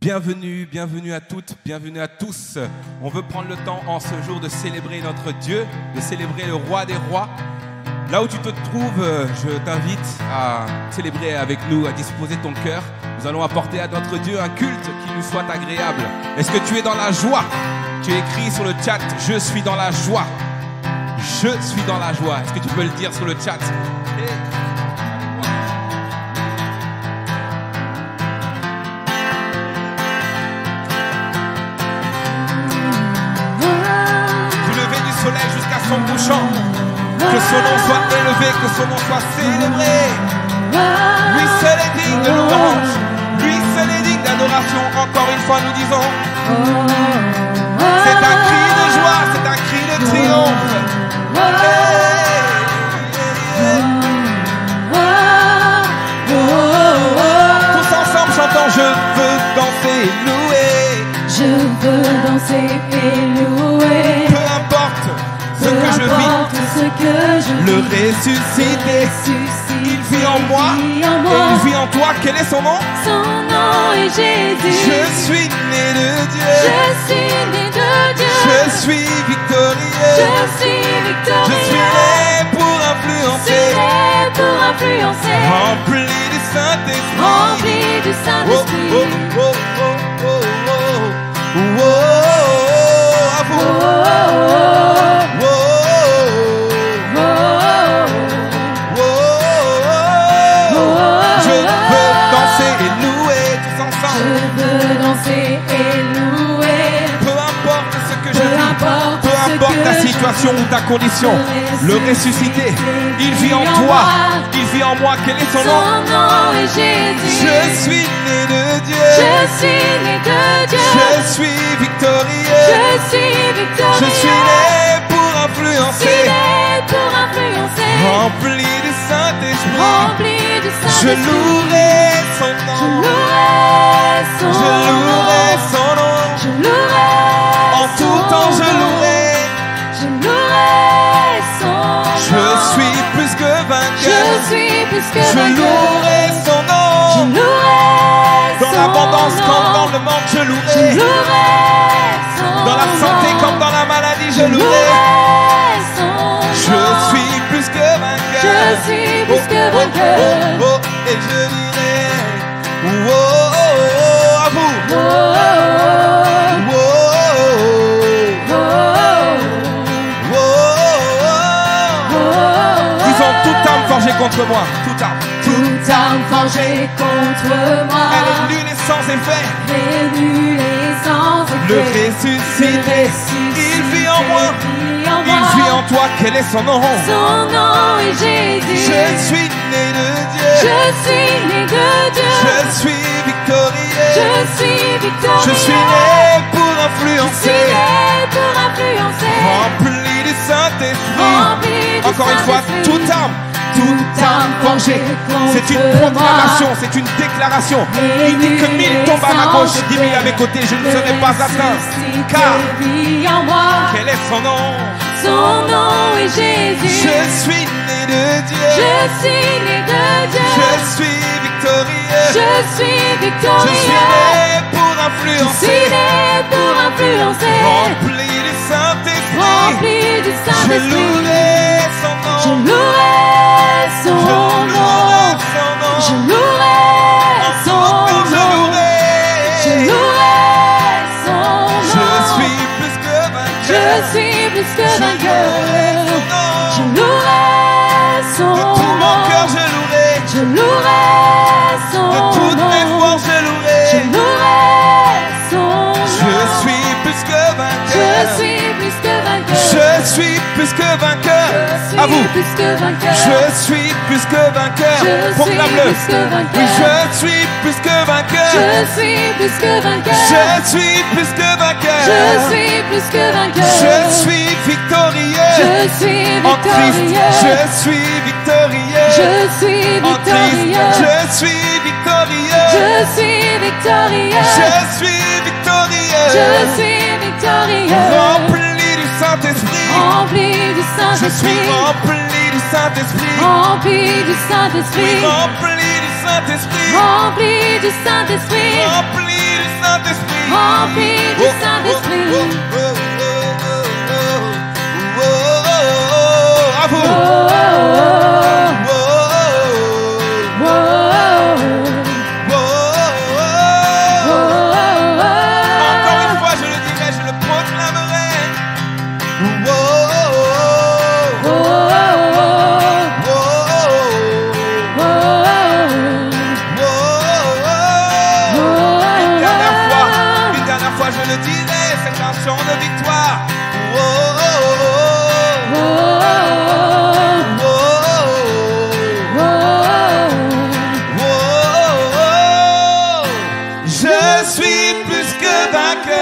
Bienvenue, bienvenue à toutes, bienvenue à tous. On veut prendre le temps en ce jour de célébrer notre Dieu, de célébrer le Roi des Rois. Là où tu te trouves, je t'invite à célébrer avec nous, à disposer ton cœur. Nous allons apporter à notre Dieu un culte qui nous soit agréable. Est-ce que tu es dans la joie? Tu écris sur le chat, je suis dans la joie. Je suis dans la joie. Est-ce que tu peux le dire sur le chat? Soleil jusqu'à son couchant, que son nom soit élevé, que son nom soit célébré. Lui seul est digne de louange, lui seul est digne d'adoration. Encore une fois nous disons, c'est un cri de joie, c'est un cri de triomphe. Tous ensemble chantons, je veux danser et louer. Je veux danser et louer. Peu importe ce que je vis, le ressuscité, il vit en moi et il vit en toi. Quel est son nom? Son nom est Jésus. Je suis né de Dieu. Je suis né de Dieu. Je suis victorieux. Je suis victorieux. Je suis né pour influencer. Rempli du Saint-Esprit. Rempli du Saint-Esprit. Oh, oh, oh, oh, oh, oh. Oh, à vous. Je veux danser et louer tous ensemble. Je veux danser et louer. Peu importe ce que je vis, importe peu importe ta situation ou ta condition, le ressuscité, il vit en toi, il vit en moi. Quel est son nom? Son nom est Jésus. Je suis né de Dieu. Je suis né de Dieu. Je suis victorieux. Je suis victorieux. Je suis né pour influencer. Rempli du Saint-Esprit. Rempli du Saint-Esprit. Je louerai son nom. Je louerai son nom. Je louerai en tout temps je louerai. Je louerai son nom. Je suis plus que vainqueur. Je suis plus que je vainqueur. Louerai son nom. Je louerai dans l'abondance comme dans le manque, je louerai. Je louerai son dans la santé comme dans la maladie, je louerai. Je suis plus que vainqueur. Je suis plus que vainqueur. Oh, oh, oh, et je dirai, oh, oh, oh, oh, à vous. Oh, oh, oh, oh, oh, oh. Disons toute arme forgée contre moi, toute arme. Toute arme forgée contre moi. Elle est nulle et sans effet. Le ressuscité, il vit en moi. Il vit en toi, quel est son nom? Son nom est Jésus. Je suis né de Dieu. Je suis né de Dieu. Je suis victorieux. Je suis victorieux. Je suis né pour influencer. Rempli du Saint-Esprit. Encore une fois, toute arme forgée. C'est une proclamation, c'est une déclaration. Il dit que 1000 tombent à ma gauche, 10 000 à mes côtés, je ne serai pas atteint. Car, quel est son nom? Son nom est Jésus. Je suis né de Dieu. Je suis né de Dieu. Je suis victorieux. Je suis victorieux. Je suis né pour influencer. Rempli du Saint-Esprit. Je louerai son nom. Je louerai son nom. Je louerai son nom. Je louerai son nom. Je suis plus que vainqueur. Je suis plus que vainqueur. Je louerai son nom. De tout mon cœur je louerai. Je louerai son nom. De toutes mes forces je louerai. Je louerai son nom. Je suis plus que vainqueur. Je suis plus que vainqueur. Je suis plus que vainqueur. À vous. Je suis plus que vainqueur. Je suis plus que vainqueur. Proclame-le. Oui, je suis plus que vainqueur. Je suis plus que vainqueur. Je suis plus que vainqueur. Je suis plus que vainqueur. Je suis victorieux. Je suis En Christ, victorieux. je suis victorieux. Je suis En Christ, victorieux. je suis victorieux. Je suis victorieux. Je suis victorieux. Je suis victorieux. Rempli du Saint-Esprit. Rempli du Je Saint-Esprit. suis rempli du Saint-Esprit. Rempli du Saint-Esprit. Rempli du Saint-Esprit. Rempli du Saint-Esprit. Rempli du Saint-Esprit. Rempli du Saint-Esprit. À vous. Encore une fois, je le dirai, je le proclamerai. Une dernière fois, je le dirai, c'est un chant de victoire. Je suis plus que vainqueur.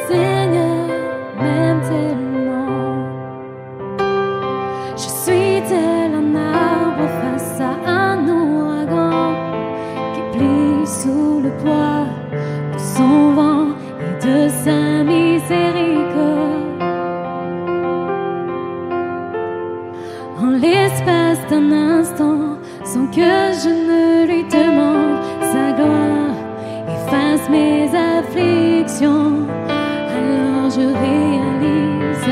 Seigneur m'aime tellement. Je suis tel un arbre face à un ouragan qui plie sous le poids de son vent et de sa miséricorde. En l'espace d'un instant, sans que je ne lui demande, sa gloire efface mes afflictions. Alors je réalise à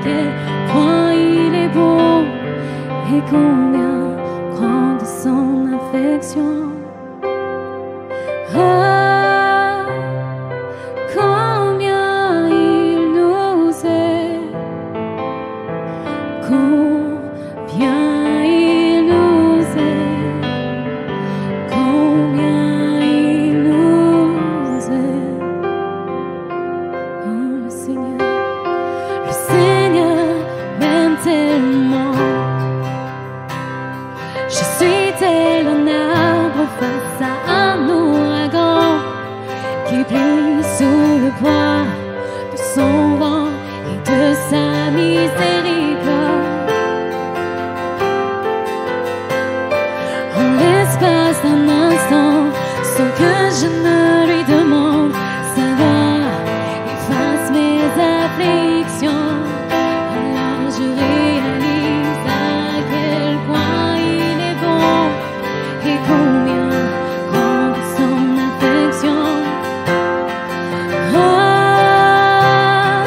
quel point il est bon et combien grande son affection. Ah, combien il nous aime, combien il nous aime, combien il nous aime. Oh, le Seigneur m'aime tellement. Je suis tel un arbre face à un ouragan qui plie sous le poids de son vent et de sa miséricorde. En l'espace d'un instant, sans que je ne lui demande, sa gloire efface mes afflictions. Alors je réalise à quel point il est bon et combien grande son affection. Ah,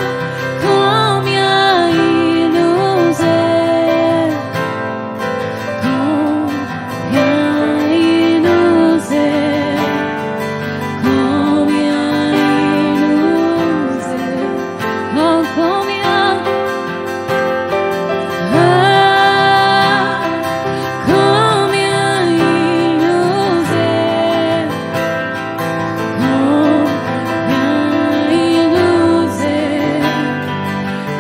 combien il nous aime, combien il nous aime, combien il nous aime, oh combien, ah, combien il nous aime, combien il nous aime,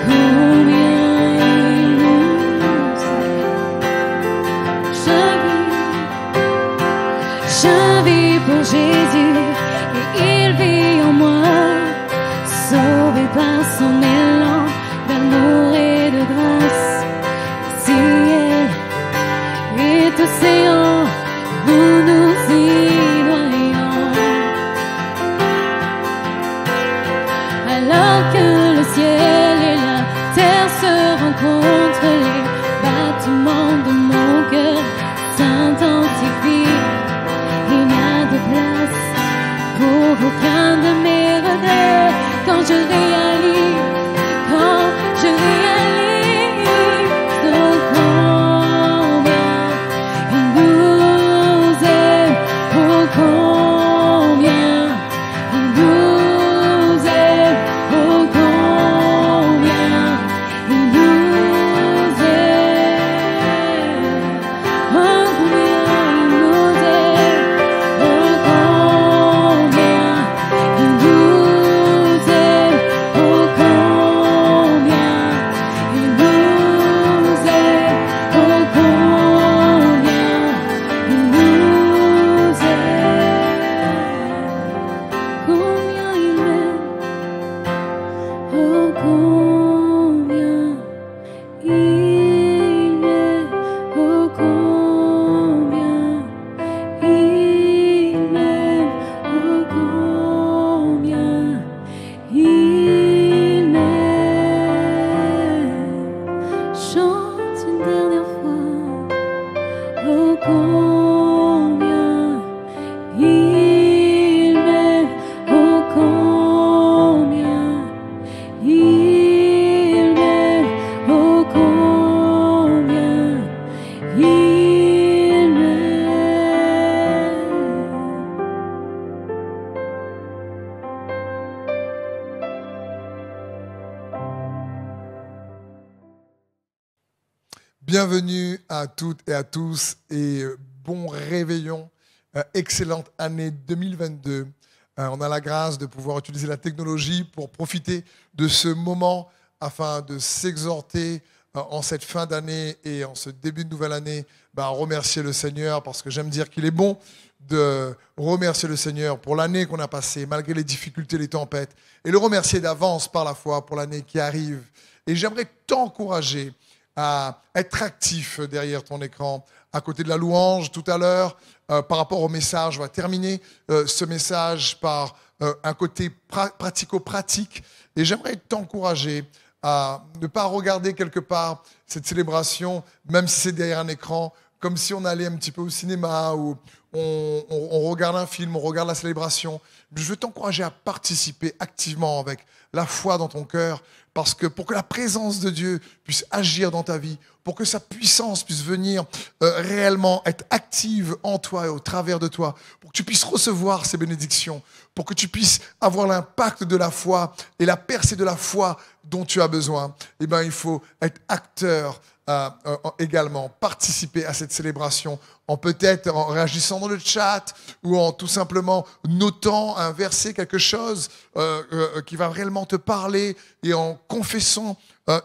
combien il nous aime. Je vis pour Jésus et il vit en moi, sauvé par son élan d'amour et de grâce. Ciel est océan, nous nous y noyons. Alors que le ciel et la terre se rencontrent, les battements de mon cœur s'intensifient. Il n'y a de place pour aucun de mes regrets quand je réalise oh, combien il nous aime, oh combien il nous aime, oh combien il nous aime, oh combien il nous aime, oh combien il nous aime. Bienvenue à toutes et à tous et bon réveillon, excellente année 2022. On a la grâce de pouvoir utiliser la technologie pour profiter de ce moment afin de s'exhorter en cette fin d'année et en ce début de nouvelle année, à remercier le Seigneur parce que j'aime dire qu'il est bon de remercier le Seigneur pour l'année qu'on a passée, malgré les difficultés, les tempêtes, et le remercier d'avance par la foi pour l'année qui arrive. Et j'aimerais t'encourager à être actif derrière ton écran, à côté de la louange tout à l'heure, par rapport au message. On va terminer ce message par un côté pratico-pratique. Et j'aimerais t'encourager à ne pas regarder quelque part cette célébration, même si c'est derrière un écran, comme si on allait un petit peu au cinéma ou on regarde un film, on regarde la célébration. Je veux t'encourager à participer activement avec la foi dans ton cœur, parce que pour que la présence de Dieu puisse agir dans ta vie, pour que sa puissance puisse venir réellement être active en toi et au travers de toi, pour que tu puisses recevoir ces bénédictions, pour que tu puisses avoir l'impact de la foi et la percée de la foi dont tu as besoin, eh bien, il faut être acteur également, participer à cette célébration peut-être en réagissant dans le chat ou en tout simplement notant un verset, quelque chose qui va réellement te parler et en confessant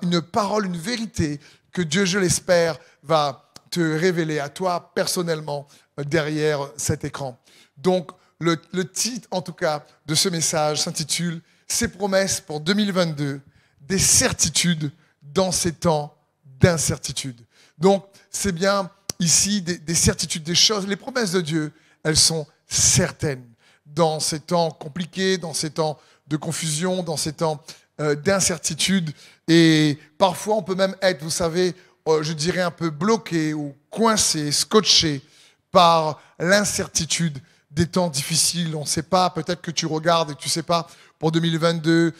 une parole, une vérité que Dieu, je l'espère, va te révéler à toi personnellement derrière cet écran. Donc, le titre, en tout cas, de ce message s'intitule « Ces promesses pour 2022, des certitudes dans ces temps d'incertitude ». Donc, c'est bien ici des certitudes, des choses. Les promesses de Dieu, elles sont certaines. Dans ces temps compliqués, dans ces temps de confusion, dans ces temps d'incertitude. Et parfois, on peut même être, vous savez, je dirais un peu bloqué ou coincé, scotché par l'incertitude des temps difficiles. On ne sait pas, peut-être que tu regardes et tu ne sais pas pour 2022,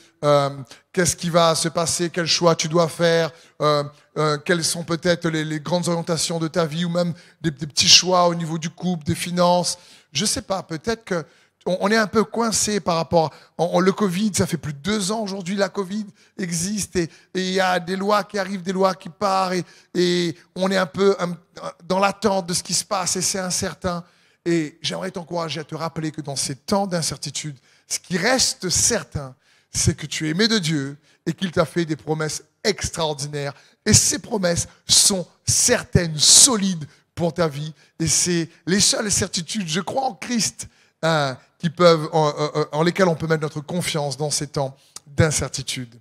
qu'est-ce qui va se passer, quel choix tu dois faire, quelles sont peut-être les grandes orientations de ta vie ou même des petits choix au niveau du couple, des finances. Je ne sais pas, peut-être qu'on est un peu coincé par rapport le Covid. Ça fait plus de 2 ans aujourd'hui, la Covid existe et il y a des lois qui arrivent, des lois qui partent et on est un peu dans l'attente de ce qui se passe et c'est incertain. Et j'aimerais t'encourager à te rappeler que dans ces temps d'incertitude, ce qui reste certain, c'est que tu es aimé de Dieu et qu'il t'a fait des promesses extraordinaires. Et ces promesses sont certaines, solides pour ta vie. Et c'est les seules certitudes, je crois en Christ, en lesquelles on peut mettre notre confiance dans ces temps d'incertitude.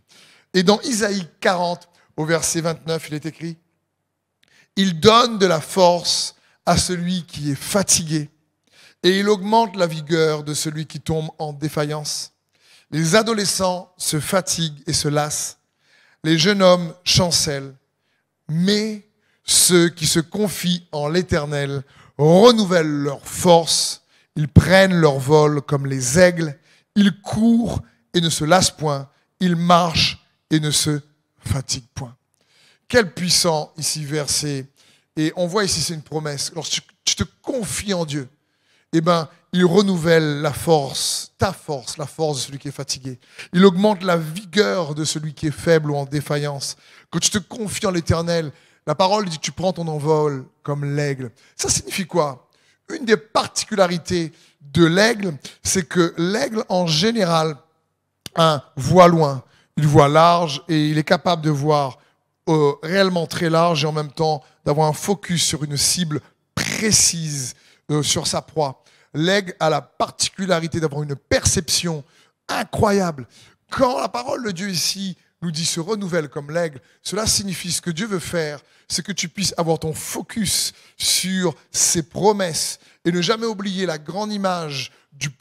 Et dans Isaïe 40, au verset 29, il est écrit « Il donne de la force à celui qui est fatigué. Et il augmente la vigueur de celui qui tombe en défaillance. Les adolescents se fatiguent et se lassent. Les jeunes hommes chancellent. Mais ceux qui se confient en l'Éternel renouvellent leur force. Ils prennent leur vol comme les aigles. Ils courent et ne se lassent point. Ils marchent et ne se fatiguent point. » Quel puissant ici verset. Et on voit ici, c'est une promesse. Lorsque tu te confies en Dieu, eh ben, il renouvelle la force, ta force, la force de celui qui est fatigué. Il augmente la vigueur de celui qui est faible ou en défaillance. Quand tu te confies en l'Éternel, la parole dit que tu prends ton envol comme l'aigle. Ça signifie quoi? Une des particularités de l'aigle, c'est que l'aigle, en général, voit loin. Il voit large et il est capable de voir réellement très large et en même temps d'avoir un focus sur une cible précise sur sa proie. L'aigle a la particularité d'avoir une perception incroyable. Quand la parole de Dieu ici nous dit se renouvelle comme l'aigle, cela signifie ce que Dieu veut faire, c'est que tu puisses avoir ton focus sur ses promesses et ne jamais oublier la grande image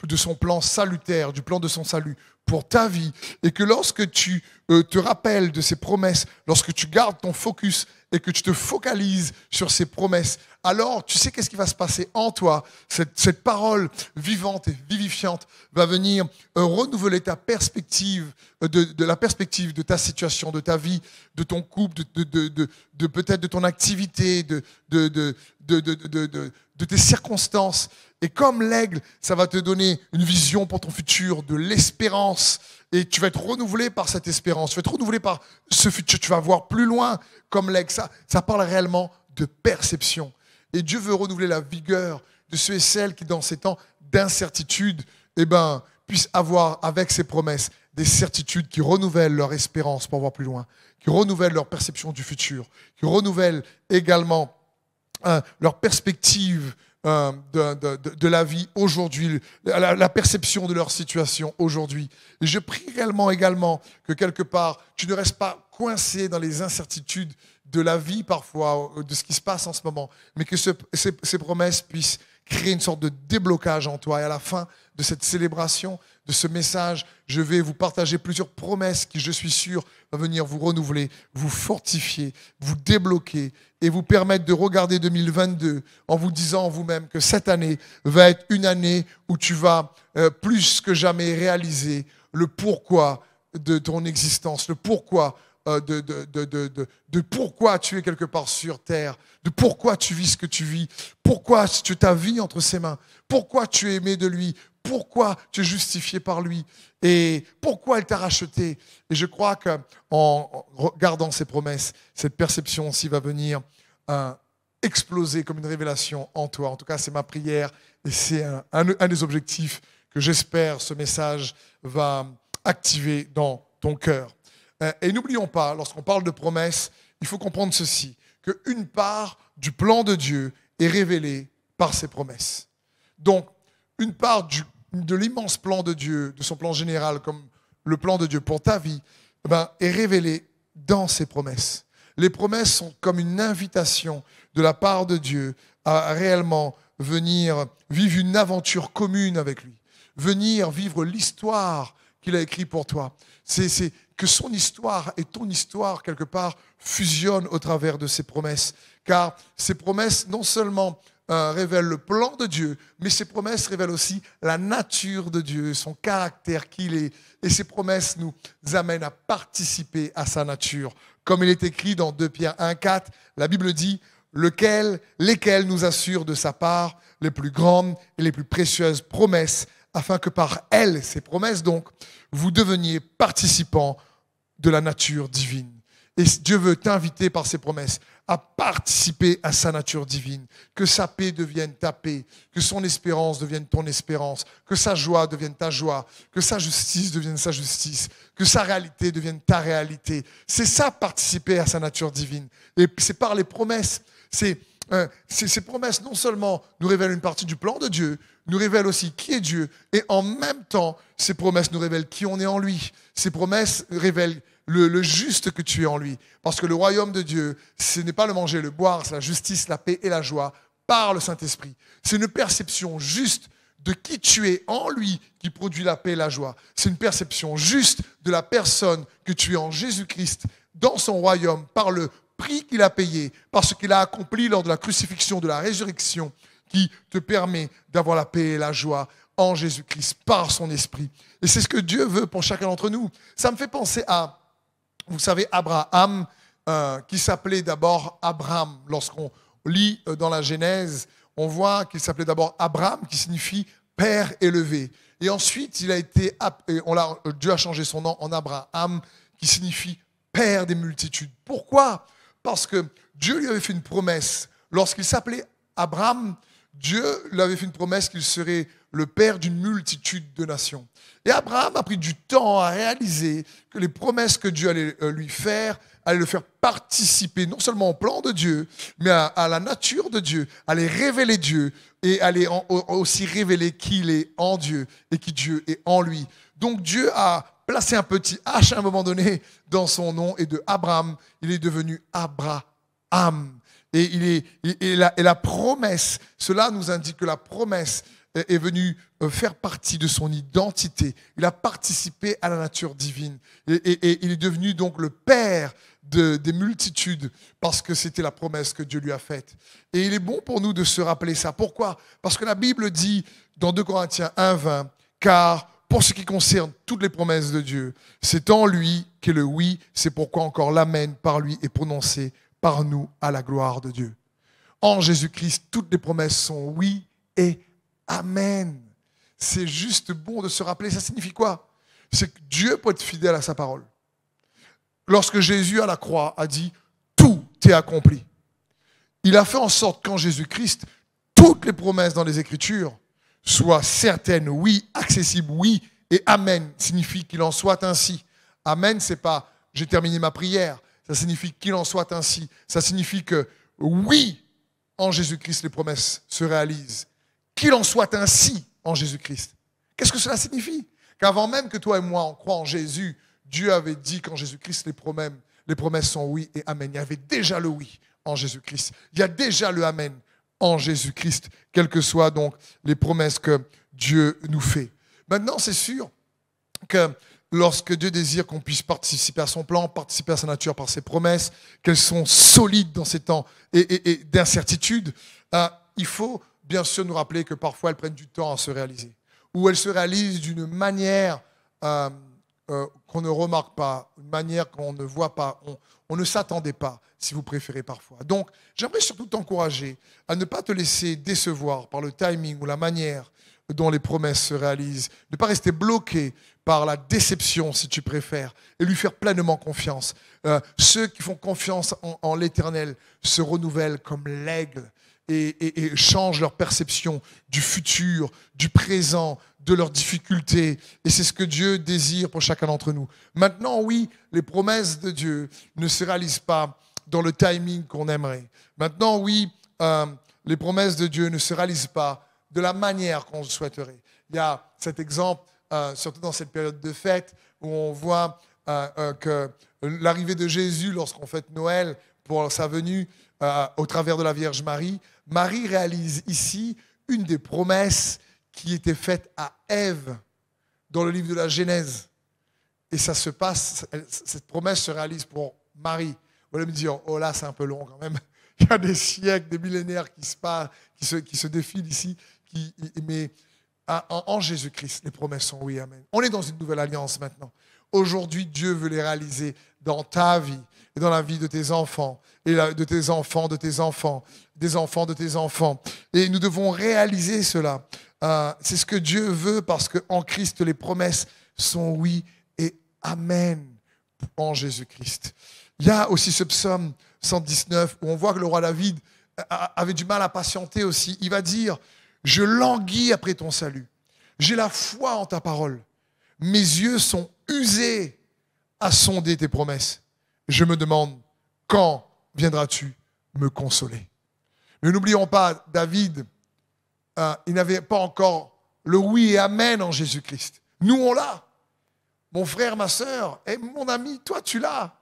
de son plan salutaire, du plan de son salut pour ta vie. Et que lorsque tu te rappelles de ses promesses, lorsque tu gardes ton focus et que tu te focalises sur ses promesses, alors tu sais qu'est-ce qui va se passer en toi. Cette parole vivante et vivifiante va venir renouveler ta perspective, de la perspective de ta situation, de ta vie, de ton couple, de peut-être de ton activité, de tes circonstances. Et comme l'aigle, ça va te donner une vision pour ton futur, de l'espérance. Et tu vas être renouvelé par cette espérance. Tu vas être renouvelé par ce futur. Tu vas voir plus loin comme l'aigle. Ça parle réellement de perception. Et Dieu veut renouveler la vigueur de ceux et celles qui, dans ces temps d'incertitude, puissent avoir avec ses promesses des certitudes qui renouvellent leur espérance pour voir plus loin, qui renouvellent leur perception du futur, qui renouvellent également leur perspective de la vie aujourd'hui, la perception de leur situation aujourd'hui. Et je prie également que quelque part, tu ne restes pas coincé dans les incertitudes de la vie parfois, de ce qui se passe en ce moment, mais que ces promesses puissent créer une sorte de déblocage en toi. Et à la fin de cette célébration, de ce message, je vais vous partager plusieurs promesses qui, je suis sûr, vont venir vous renouveler, vous fortifier, vous débloquer et vous permettre de regarder 2022 en vous disant en vous-même que cette année va être une année où tu vas plus que jamais réaliser le pourquoi de ton existence, le pourquoi de pourquoi tu es quelque part sur terre, de pourquoi tu vis ce que tu vis, pourquoi tu as ta vie entre ses mains, pourquoi tu es aimé de lui, pourquoi tu es justifié par lui et pourquoi il t'a racheté. Et je crois qu'en regardant ces promesses, cette perception aussi va venir exploser comme une révélation en toi. En tout cas, c'est ma prière et c'est un des objectifs que j'espère ce message va activer dans ton cœur. Et n'oublions pas, lorsqu'on parle de promesses, il faut comprendre ceci, qu'une part du plan de Dieu est révélée par ses promesses. Donc, une part de l'immense plan de Dieu, de son plan général, comme le plan de Dieu pour ta vie, est révélée dans ses promesses. Les promesses sont comme une invitation de la part de Dieu à réellement venir vivre une aventure commune avec lui, venir vivre l'histoire qu'il a écrite pour toi. C'est que son histoire et ton histoire, quelque part, fusionnent au travers de ces promesses. Car ces promesses, non seulement révèlent le plan de Dieu, mais ces promesses révèlent aussi la nature de Dieu, son caractère qu'il est. Et ces promesses nous amènent à participer à sa nature. Comme il est écrit dans 2 Pierre 1,4, la Bible dit « lesquels nous assurent de sa part les plus grandes et les plus précieuses promesses, afin que par elles, ces promesses donc, vous deveniez participants de la nature divine. » Et Dieu veut t'inviter par ses promesses à participer à sa nature divine, que sa paix devienne ta paix, que son espérance devienne ton espérance, que sa joie devienne ta joie, que sa justice devienne sa justice, que sa réalité devienne ta réalité. C'est ça, participer à sa nature divine. Et c'est par les promesses. Ces promesses non seulement nous révèlent une partie du plan de Dieu, nous révèlent aussi qui est Dieu, et en même temps, ces promesses nous révèlent qui on est en lui. Ces promesses révèlent le juste que tu es en lui. Parce que le royaume de Dieu, ce n'est pas le manger et le boire, c'est la justice, la paix et la joie par le Saint-Esprit. C'est une perception juste de qui tu es en lui qui produit la paix et la joie. C'est une perception juste de la personne que tu es en Jésus-Christ dans son royaume par le prix qu'il a payé, par ce qu'il a accompli lors de la crucifixion, de la résurrection, qui te permet d'avoir la paix et la joie en Jésus-Christ par son esprit. Et c'est ce que Dieu veut pour chacun d'entre nous. Ça me fait penser à, vous savez, Abraham, qui s'appelait d'abord Abraham. Lorsqu'on lit dans la Genèse, on voit qu'il s'appelait d'abord Abraham, qui signifie père élevé. Et ensuite, Dieu a changé son nom en Abraham, qui signifie père des multitudes. Pourquoi ? Parce que Dieu lui avait fait une promesse. Lorsqu'il s'appelait Abraham, Dieu lui avait fait une promesse qu'il serait le père d'une multitude de nations. Et Abraham a pris du temps à réaliser que les promesses que Dieu allait lui faire allaient le faire participer non seulement au plan de Dieu, mais à la nature de Dieu, allait révéler Dieu et allait aussi révéler qui il est en Dieu et qui Dieu est en lui. Donc Dieu a placé un petit H à un moment donné dans son nom et de Abraham, il est devenu Abraham. Et la promesse, cela nous indique que la promesse est venue faire partie de son identité. Il a participé à la nature divine. Et il est devenu donc le père des multitudes parce que c'était la promesse que Dieu lui a faite. Et il est bon pour nous de se rappeler ça. Pourquoi ? Parce que la Bible dit dans 2 Corinthiens 1:20, car pour ce qui concerne toutes les promesses de Dieu, c'est en lui qu'est le oui, c'est pourquoi encore l'amen par lui est prononcé par nous à la gloire de Dieu. en Jésus-Christ, toutes les promesses sont oui et amen. C'est juste bon de se rappeler. Ça signifie quoi? C'est que Dieu peut être fidèle à sa parole. Lorsque Jésus à la croix a dit « Tout est accompli », il a fait en sorte qu'en Jésus-Christ, toutes les promesses dans les Écritures soient certaines, oui, accessibles, oui, et amen signifie qu'il en soit ainsi. Amen, c'est pas « j'ai terminé ma prière », ça signifie qu'il en soit ainsi. Ça signifie que oui, en Jésus-Christ, les promesses se réalisent. Qu'il en soit ainsi en Jésus-Christ. Qu'est-ce que cela signifie? Qu'avant même que toi et moi, on croit en Jésus, Dieu avait dit qu'en Jésus-Christ, les promesses sont oui et amen. Il y avait déjà le oui en Jésus-Christ. Il y a déjà le amen en Jésus-Christ, quelles que soient donc les promesses que Dieu nous fait. Maintenant, c'est sûr que lorsque Dieu désire qu'on puisse participer à son plan, participer à sa nature par ses promesses, qu'elles sont solides dans ces temps et d'incertitude, il faut bien sûr nous rappeler que parfois elles prennent du temps à se réaliser. Ou elles se réalisent d'une manière qu'on ne remarque pas, une manière qu'on ne voit pas, on ne s'attendait pas, si vous préférez parfois. Donc, j'aimerais surtout t'encourager à ne pas te laisser décevoir par le timing ou la manière dont les promesses se réalisent. Ne pas rester bloqué par la déception, si tu préfères, et lui faire pleinement confiance. Ceux qui font confiance en l'Éternel se renouvellent comme l'aigle et changent leur perception du futur, du présent, de leurs difficultés. Et c'est ce que Dieu désire pour chacun d'entre nous. Maintenant, oui, les promesses de Dieu ne se réalisent pas dans le timing qu'on aimerait. Maintenant, oui, les promesses de Dieu ne se réalisent pas de la manière qu'on souhaiterait. Il y a cet exemple, surtout dans cette période de fête, où on voit que l'arrivée de Jésus, lorsqu'on fête Noël pour sa venue au travers de la Vierge Marie, Marie réalise ici une des promesses qui était faite à Ève dans le livre de la Genèse. Et ça se passe, cette promesse se réalise pour Marie. Vous allez me dire, oh là, c'est un peu long quand même. Il y a des siècles, des millénaires qui se passent, qui se défilent ici. Mais en Jésus-Christ, les promesses sont oui, amen. On est dans une nouvelle alliance maintenant. Aujourd'hui, Dieu veut les réaliser dans ta vie et dans la vie de tes enfants, et de tes enfants, de tes enfants, des enfants de tes enfants. Et nous devons réaliser cela. C'est ce que Dieu veut parce qu'en Christ, les promesses sont oui et amen en Jésus-Christ. Il y a aussi ce psaume 119 où on voit que le roi David avait du mal à patienter aussi. Il va dire « Je languis après ton salut. J'ai la foi en ta parole. Mes yeux sont usés à sonder tes promesses. Je me demande, quand viendras-tu me consoler ?» Mais n'oublions pas, David, il n'avait pas encore le oui et amen en Jésus-Christ. Nous, on l'a. Mon frère, ma sœur, et mon ami, toi, tu l'as.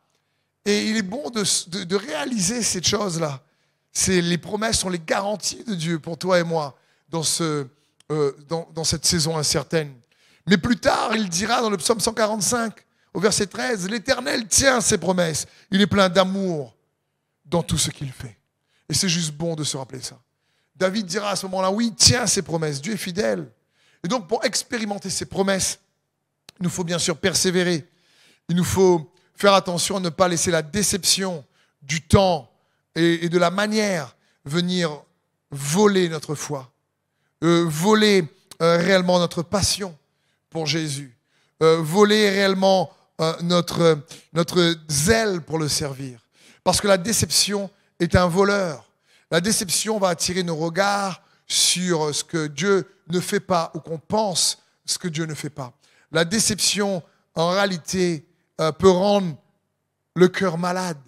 Et il est bon de réaliser cette chose-là. Les promesses sont les garanties de Dieu pour toi et moi dans cette saison incertaine. Mais plus tard, il dira dans le psaume 145, au verset 13, « L'Éternel tient ses promesses. Il est plein d'amour dans tout ce qu'il fait. » Et c'est juste bon de se rappeler ça. David dira à ce moment-là, oui, tiens ses promesses. Dieu est fidèle. Et donc, pour expérimenter ces promesses, il nous faut bien sûr persévérer. Il nous faut faire attention à ne pas laisser la déception du temps et de la manière venir voler notre foi, voler réellement notre passion pour Jésus, voler réellement notre zèle pour le servir. Parce que la déception est un voleur. La déception va attirer nos regards sur ce que Dieu ne fait pas ou qu'on pense ce que Dieu ne fait pas. La déception, en réalité, peut rendre le cœur malade.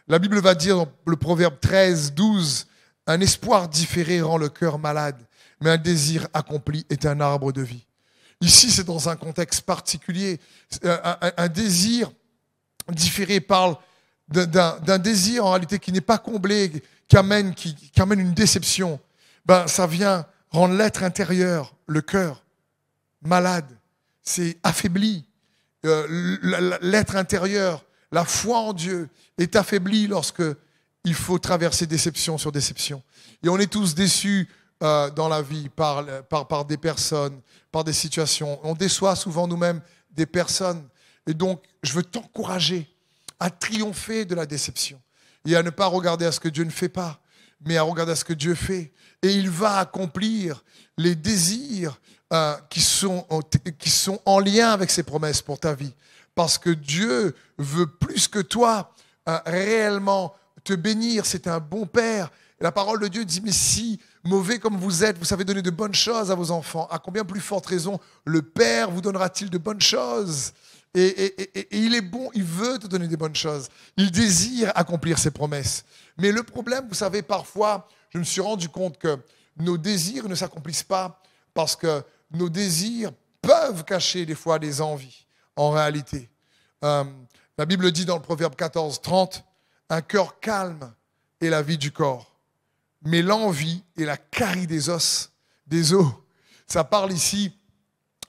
La Bible va dire dans le Proverbe 13, 12, « Un espoir différé rend le cœur malade, mais un désir accompli est un arbre de vie. » Ici, c'est dans un contexte particulier. Un désir différé parle d'un désir en réalité qui n'est pas comblé, qui amène une déception. Ça vient rendre l'être intérieur, le cœur, malade. C'est affaibli. L'être intérieur, la foi en Dieu est affaiblie lorsque il faut traverser déception sur déception. Et on est tous déçus dans la vie par des personnes, par des situations. On déçoit souvent nous-mêmes des personnes. Et donc, je veux t'encourager à triompher de la déception et à ne pas regarder à ce que Dieu ne fait pas. mais à regarder ce que Dieu fait. Et il va accomplir les désirs qui sont en lien avec ses promesses pour ta vie. Parce que Dieu veut plus que toi réellement te bénir. C'est un bon Père. Et la parole de Dieu dit, mais si mauvais comme vous êtes, vous savez donner de bonnes choses à vos enfants, à combien plus forte raison le Père vous donnera-t-il de bonnes choses? Et il est bon, il veut te donner des bonnes choses. Il désire accomplir ses promesses. Mais le problème, vous savez, parfois, je me suis rendu compte que nos désirs ne s'accomplissent pas parce que nos désirs peuvent cacher des fois des envies, en réalité. La Bible dit dans le Proverbe 14:30, « Un cœur calme est la vie du corps, mais l'envie est la carie des os. » Ça parle ici,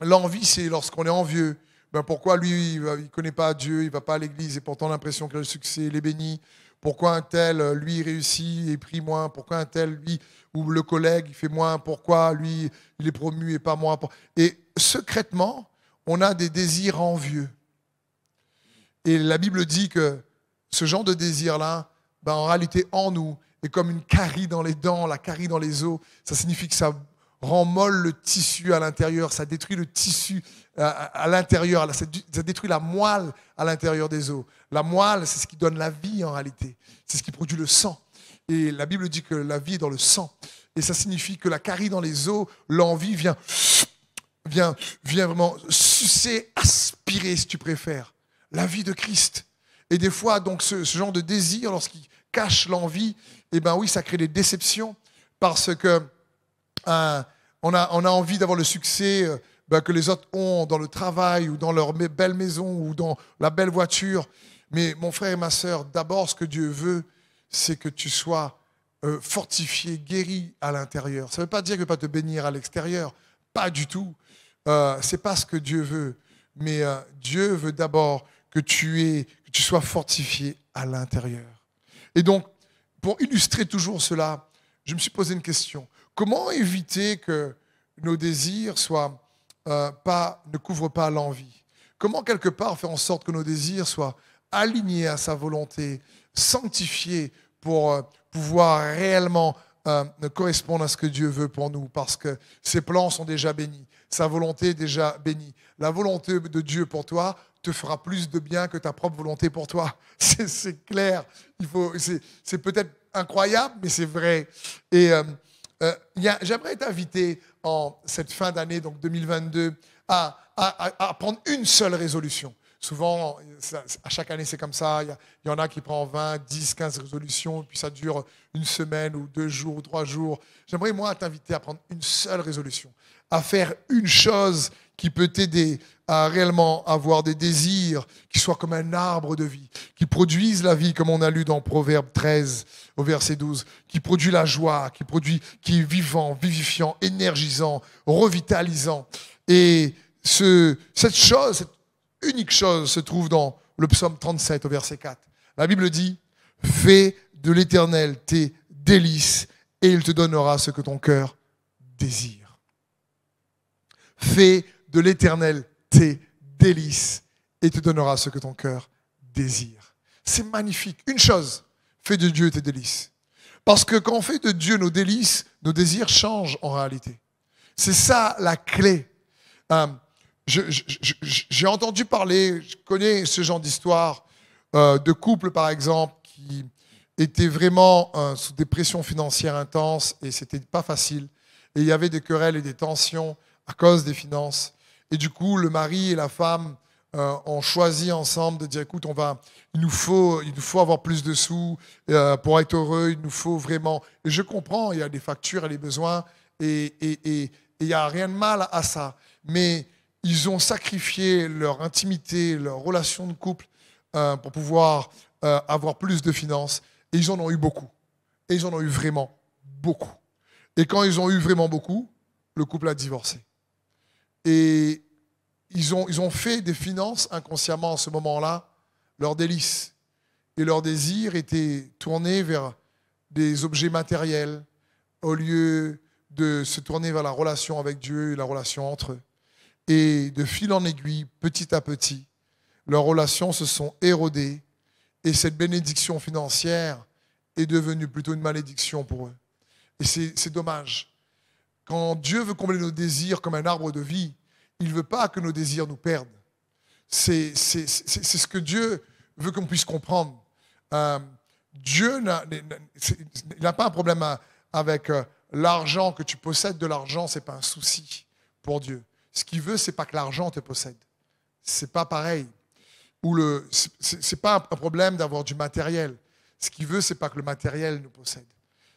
l'envie, c'est lorsqu'on est envieux. Ben pourquoi lui, il ne connaît pas Dieu, il ne va pas à l'église et pourtant l'impression qu'il a le succès, il est béni. Pourquoi un tel, lui, réussit et prie moins? Pourquoi un tel, lui, ou le collègue, il fait moins? Pourquoi lui, il est promu et pas moi? Et secrètement, on a des désirs envieux. Et la Bible dit que ce genre de désir-là, ben en réalité, en nous, est comme une carie dans les dents, la carie dans les os. Ça signifie que ça rend molle le tissu à l'intérieur, ça détruit le tissu à l'intérieur, ça détruit la moelle à l'intérieur des os. La moelle, c'est ce qui donne la vie en réalité, c'est ce qui produit le sang. Et la Bible dit que la vie est dans le sang. Et ça signifie que la carie dans les os, l'envie vient vraiment sucer, aspirer, si tu préfères, la vie de Christ. Et des fois, donc, ce genre de désir, lorsqu'il cache l'envie, eh ben oui, ça crée des déceptions parce que on a envie d'avoir le succès que les autres ont dans le travail ou dans leur belle maison ou dans la belle voiture. Mais mon frère et ma sœur, d'abord, ce que Dieu veut, c'est que tu sois fortifié, guéri à l'intérieur. Ça ne veut pas dire qu'il ne veut pas te bénir à l'extérieur. Pas du tout. Ce n'est pas ce que Dieu veut. Mais Dieu veut d'abord que tu sois fortifié à l'intérieur. Et donc, pour illustrer toujours cela, je me suis posé une question. Comment éviter que nos désirs ne couvrent pas l'envie? Comment quelque part faire en sorte que nos désirs soient alignés à sa volonté, sanctifiés pour pouvoir réellement correspondre à ce que Dieu veut pour nous? Parce que ses plans sont déjà bénis, sa volonté est déjà bénie. La volonté de Dieu pour toi te fera plus de bien que ta propre volonté pour toi. C'est clair. C'est peut-être incroyable, mais c'est vrai. Et j'aimerais t'inviter en cette fin d'année, donc 2022, à prendre une seule résolution. Souvent, à chaque année, c'est comme ça. Il y en a qui prennent 20, 10, 15 résolutions, puis ça dure une semaine ou 2 jours ou 3 jours. J'aimerais, moi, t'inviter à prendre une seule résolution, à faire une chose qui peut t'aider à réellement avoir des désirs qui soient comme un arbre de vie, qui produisent la vie, comme on a lu dans Proverbe 13, au verset 12, qui produit la joie, qui est vivant, vivifiant, énergisant, revitalisant. Et cette unique chose se trouve dans le psaume 37, au verset 4. La Bible dit, « Fais de l'Éternel tes délices, et il te donnera ce que ton cœur désire. » Fais de l'Éternel tes délices et te donnera ce que ton cœur désire. C'est magnifique. Une chose, fais de Dieu tes délices. Parce que quand on fait de Dieu nos délices, nos désirs changent en réalité. C'est ça la clé. J'ai entendu parler, je connais ce genre d'histoire de couples par exemple qui étaient vraiment sous des pressions financières intenses et c'était pas facile. Et il y avait des querelles et des tensions à cause des finances. Et du coup, le mari et la femme ont choisi ensemble de dire, écoute, il nous faut avoir plus de sous pour être heureux, il nous faut vraiment... Et je comprends, il y a des factures et des besoins, et il n'y a rien de mal à ça. Mais ils ont sacrifié leur intimité, leur relation de couple pour pouvoir avoir plus de finances. Et ils en ont eu beaucoup. Et ils en ont eu vraiment beaucoup. Et quand ils ont eu vraiment beaucoup, le couple a divorcé. Et ils ont fait des finances inconsciemment à ce moment-là leur délice. Et leur désir était tourné vers des objets matériels au lieu de se tourner vers la relation avec Dieu et la relation entre eux. Et de fil en aiguille, petit à petit, leurs relations se sont érodées et cette bénédiction financière est devenu plutôt une malédiction pour eux. Et c'est dommage. Quand Dieu veut combler nos désirs comme un arbre de vie, il ne veut pas que nos désirs nous perdent. C'est ce que Dieu veut qu'on puisse comprendre. Dieu n'a pas un problème avec l'argent que tu possèdes. De l'argent, ce n'est pas un souci pour Dieu. Ce qu'il veut, ce n'est pas que l'argent te possède. Ce n'est pas pareil. Ce n'est pas un problème d'avoir du matériel. Ce qu'il veut, ce n'est pas que le matériel nous possède.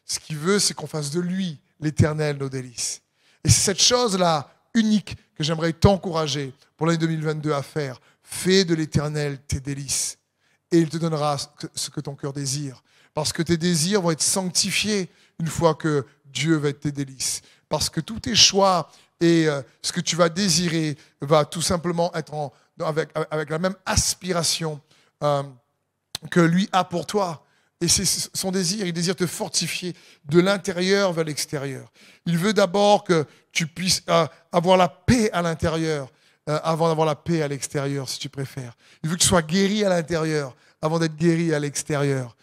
Ce qu'il veut, c'est qu'on fasse de lui l'Éternel, nos délices. Et c'est cette chose-là unique que j'aimerais t'encourager pour l'année 2022 à faire. Fais de l'Éternel tes délices. Et il te donnera ce que ton cœur désire. Parce que tes désirs vont être sanctifiés une fois que Dieu va être tes délices. Parce que tous tes choix et ce que tu vas désirer va tout simplement être avec la même aspiration que lui a pour toi. Et c'est son désir, il désire te fortifier de l'intérieur vers l'extérieur. Il veut d'abord que tu puisses avoir la paix à l'intérieur avant d'avoir la paix à l'extérieur, si tu préfères. Il veut que tu sois guéri à l'intérieur avant d'être guéri à l'extérieur.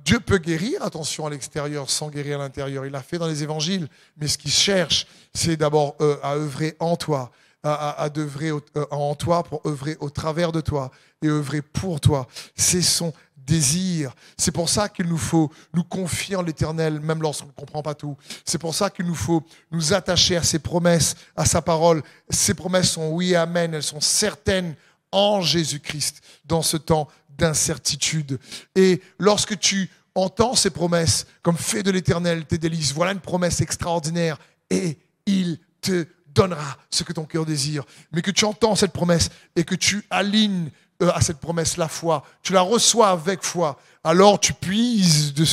Dieu peut guérir, attention, à l'extérieur sans guérir à l'intérieur. Il l'a fait dans les évangiles. Mais ce qu'il cherche, c'est d'abord à œuvrer en toi, à œuvrer en toi pour œuvrer au travers de toi et œuvrer pour toi. C'est son désir. C'est pour ça qu'il nous faut nous confier en l'Éternel, même lorsqu'on ne comprend pas tout. C'est pour ça qu'il nous faut nous attacher à ses promesses, à sa parole. Ses promesses sont oui et amen. Elles sont certaines en Jésus-Christ dans ce temps d'incertitude. Et lorsque tu entends ces promesses, comme fais de l'Éternel tes délices, voilà une promesse extraordinaire et il te donnera ce que ton cœur désire. Mais que tu entends cette promesse et que tu alignes à cette promesse la foi, tu la reçois avec foi, alors tu puises de